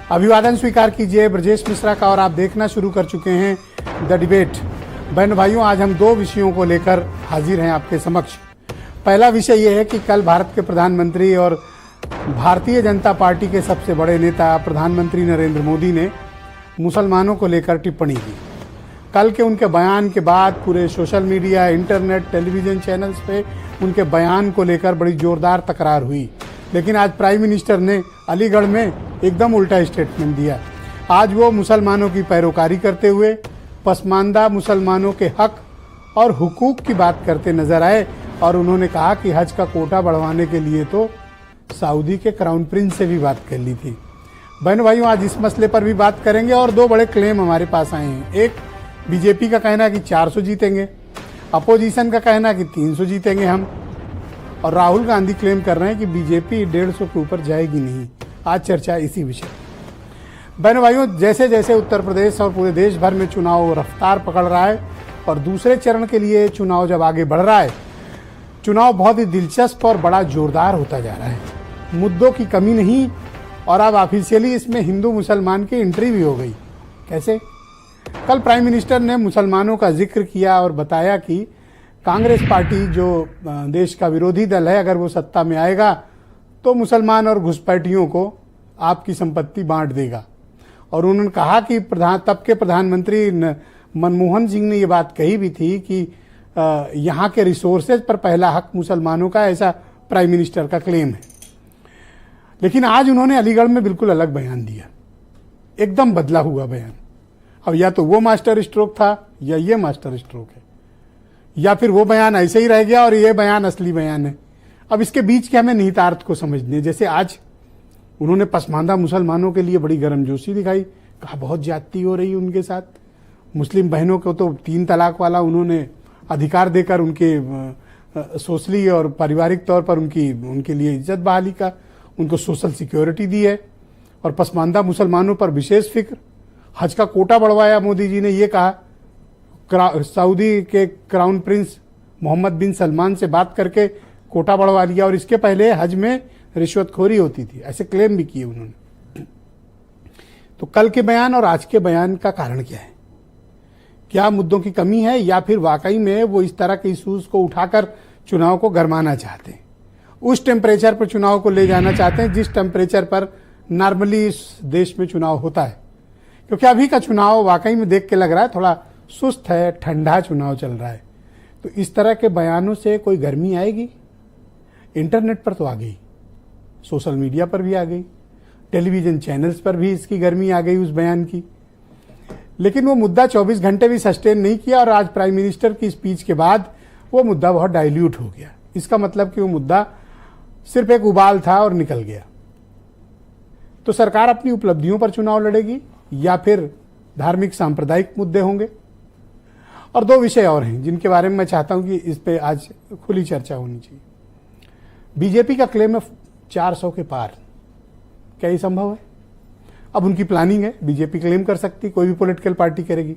अभिवादन स्वीकार कीजिए ब्रजेश मिश्रा का और आप देखना शुरू कर चुके हैं द डिबेट। बहन भाइयों, आज हम दो विषयों को लेकर हाजिर हैं आपके समक्ष। पहला विषय यह है कि कल भारत के प्रधानमंत्री और भारतीय जनता पार्टी के सबसे बड़े नेता प्रधानमंत्री नरेंद्र मोदी ने मुसलमानों को लेकर टिप्पणी की। कल के उनके बयान के बाद पूरे social media, internet, television channels पे उनके बयान को लेकर बड़ी जोरदार तकरार हुई। लेकिन आज प्राइम मिनिस्टर ने अलीगढ़ में एकदम उल्टा स्टेटमेंट दिया। आज वो मुसलमानों की पैरोकारी करते हुए पसमानदा मुसलमानों के हक और हुकूक की बात करते नजर आए और उन्होंने कहा कि हज का कोटा बढ़वाने के लिए तो सऊदी के क्राउन प्रिंस से भी बात कर ली थी। बहन भाइयों, आज इस मसले पर भी बात करेंगे और दो बड़े क्लेम हमारे पास आए हैं। एक, बीजेपी का कहना कि 400 जीतेंगे, अपोजिशन का कहना कि 300 जीतेंगे हम, और राहुल गांधी क्लेम कर रहे हैं कि बीजेपी 150 के ऊपर जाएगी नहीं। आज चर्चा इसी विषय। बहन भाइयों, जैसे जैसे उत्तर प्रदेश और पूरे देश भर में चुनाव रफ्तार पकड़ रहा है और दूसरे चरण के लिए चुनाव जब आगे बढ़ रहा है, चुनाव बहुत ही दिलचस्प और बड़ा जोरदार होता जा रहा है। मुद्दों की कमी नहीं, और अब ऑफिशियली इसमें हिंदू मुसलमान की एंट्री भी हो गई। कैसे? कल प्राइम मिनिस्टर ने मुसलमानों का जिक्र किया और बताया कि कांग्रेस पार्टी जो देश का विरोधी दल है, अगर वो सत्ता में आएगा तो मुसलमान और घुसपैठियों को आपकी संपत्ति बांट देगा। और उन्होंने कहा कि तब के प्रधानमंत्री मनमोहन सिंह ने ये बात कही भी थी कि यहाँ के रिसोर्सेज पर पहला हक मुसलमानों का, ऐसा प्राइम मिनिस्टर का क्लेम है। लेकिन आज उन्होंने अलीगढ़ में बिल्कुल अलग बयान दिया, एकदम बदला हुआ बयान। अब या तो वो मास्टर स्ट्रोक था या ये मास्टर स्ट्रोक है, या फिर वो बयान ऐसे ही रह गया और ये बयान असली बयान है। अब इसके बीच के हमें निहितार्थ को समझने। जैसे आज उन्होंने पसमानदा मुसलमानों के लिए बड़ी गर्मजोशी दिखाई, कहा बहुत ज्यादती हो रही है उनके साथ। मुस्लिम बहनों को तो 3 तलाक वाला उन्होंने अधिकार देकर उनके सोशली और पारिवारिक तौर पर उनके लिए इज्जत बहाली का, उनको सोशल सिक्योरिटी दी है। और पसमानदा मुसलमानों पर विशेष फिक्र। हज का कोटा बढ़वाया मोदी जी ने, ये कहा सऊदी के क्राउन प्रिंस मोहम्मद बिन सलमान से बात करके कोटा बढ़वा लिया, और इसके पहले हज में रिश्वतखोरी होती थी, ऐसे क्लेम भी किए उन्होंने। तो कल के बयान और आज के बयान का कारण क्या है? क्या मुद्दों की कमी है, या फिर वाकई में वो इस तरह के इश्यूज को उठाकर चुनाव को गरमाना चाहते हैं, उस टेम्परेचर पर चुनाव को ले जाना चाहते हैं जिस टेम्परेचर पर नॉर्मली इस देश में चुनाव होता है? क्योंकि अभी का चुनाव वाकई में देख के लग रहा है थोड़ा सुस्त है, ठंडा चुनाव चल रहा है। तो इस तरह के बयानों से कोई गर्मी आएगी? इंटरनेट पर तो आ गई, सोशल मीडिया पर भी आ गई, टेलीविजन चैनल्स पर भी इसकी गर्मी आ गई उस बयान की। लेकिन वो मुद्दा 24 घंटे भी सस्टेन नहीं किया, और आज प्राइम मिनिस्टर की स्पीच के बाद वो मुद्दा बहुत डाइल्यूट हो गया। इसका मतलब कि वो मुद्दा सिर्फ एक उबाल था और निकल गया। तो सरकार अपनी उपलब्धियों पर चुनाव लड़ेगी या फिर धार्मिक सांप्रदायिक मुद्दे होंगे? और दो विषय और हैं जिनके बारे में मैं चाहता हूं कि इस पे आज खुली चर्चा होनी चाहिए। बीजेपी का क्लेम है 400 के पार, क्या ये संभव है? अब उनकी प्लानिंग है, बीजेपी क्लेम कर सकती, कोई भी पॉलिटिकल पार्टी करेगी।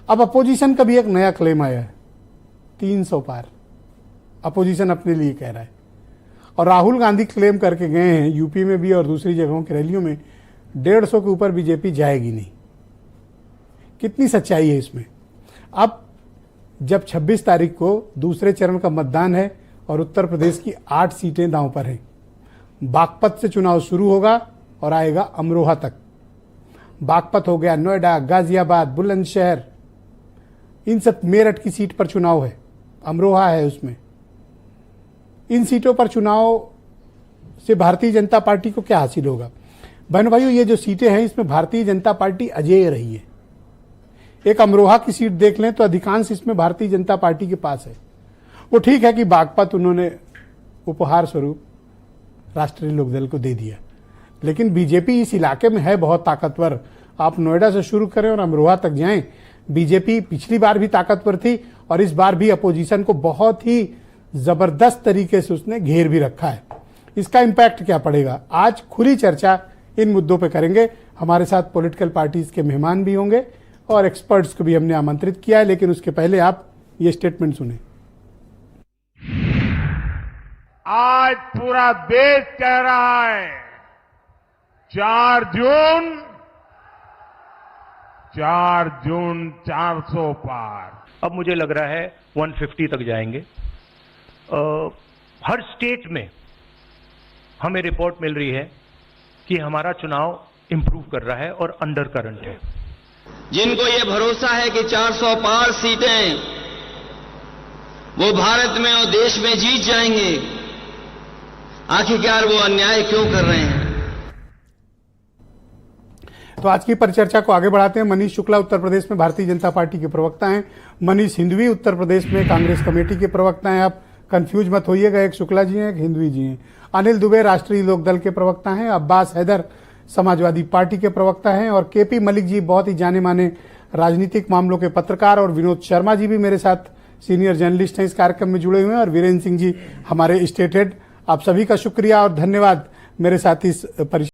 अब अपोजिशन का भी एक नया क्लेम आया है, 300 पार, अपोजिशन अपने लिए कह रहा है। और राहुल गांधी क्लेम करके गए हैं यूपी में भी और दूसरी जगहों की रैलियों में 150 के ऊपर बीजेपी जाएगी नहीं। कितनी सच्चाई है इसमें? अब जब 26 तारीख को दूसरे चरण का मतदान है और उत्तर प्रदेश की 8 सीटें दांव पर हैं, बागपत से चुनाव शुरू होगा और आएगा अमरोहा तक। बागपत हो गया, नोएडा, गाजियाबाद, बुलंदशहर, इन सब, मेरठ की सीट पर चुनाव है, अमरोहा है उसमें। इन सीटों पर चुनाव से भारतीय जनता पार्टी को क्या हासिल होगा? बहन भाइयों, ये जो सीटें हैं इसमें भारतीय जनता पार्टी अजेय रही है। एक अमरोहा की सीट देख लें तो अधिकांश इसमें भारतीय जनता पार्टी के पास है। वो ठीक है कि बागपत उन्होंने उपहार स्वरूप राष्ट्रीय लोकदल को दे दिया, लेकिन बीजेपी इस इलाके में है बहुत ताकतवर। आप नोएडा से शुरू करें और अमरोहा तक जाएं, बीजेपी पिछली बार भी ताकतवर थी और इस बार भी अपोजिशन को बहुत ही जबरदस्त तरीके से उसने घेर भी रखा है। इसका इम्पैक्ट क्या पड़ेगा? आज खुली चर्चा इन मुद्दों पे करेंगे। हमारे साथ पॉलिटिकल पार्टीज के मेहमान भी होंगे और एक्सपर्ट्स को भी हमने आमंत्रित किया है, लेकिन उसके पहले आप ये स्टेटमेंट सुने। आज पूरा देश कह रहा है 4 जून 400 पार। अब मुझे लग रहा है 150 तक जाएंगे। हर स्टेट में हमें रिपोर्ट मिल रही है कि हमारा चुनाव इंप्रूव कर रहा है और अंडर करंट है। जिनको ये भरोसा है कि 400 पार सीटें वो भारत में और देश में जीत जाएंगे, आखिरकार वो अन्याय क्यों कर रहे हैं? तो आज की परिचर्चा को आगे बढ़ाते हैं। मनीष शुक्ला उत्तर प्रदेश में भारतीय जनता पार्टी के प्रवक्ता हैं, मनीष हिंदवी उत्तर प्रदेश में कांग्रेस कमेटी के प्रवक्ता हैं। आप कंफ्यूज मत होइएगा, एक शुक्ला जी हैं, एक हिंदवी जी हैं। अनिल दुबे राष्ट्रीय लोकदल के प्रवक्ता हैं, अब्बास हैदर समाजवादी पार्टी के प्रवक्ता हैं और केपी मलिक जी बहुत ही जाने माने राजनीतिक मामलों के पत्रकार, और विनोद शर्मा जी भी मेरे साथ सीनियर जर्नलिस्ट हैं, इस कार्यक्रम में जुड़े हुए हैं, और वीरेंद्र सिंह जी हमारे स्टेट हेड। आप सभी का शुक्रिया और धन्यवाद मेरे साथ इस परिचय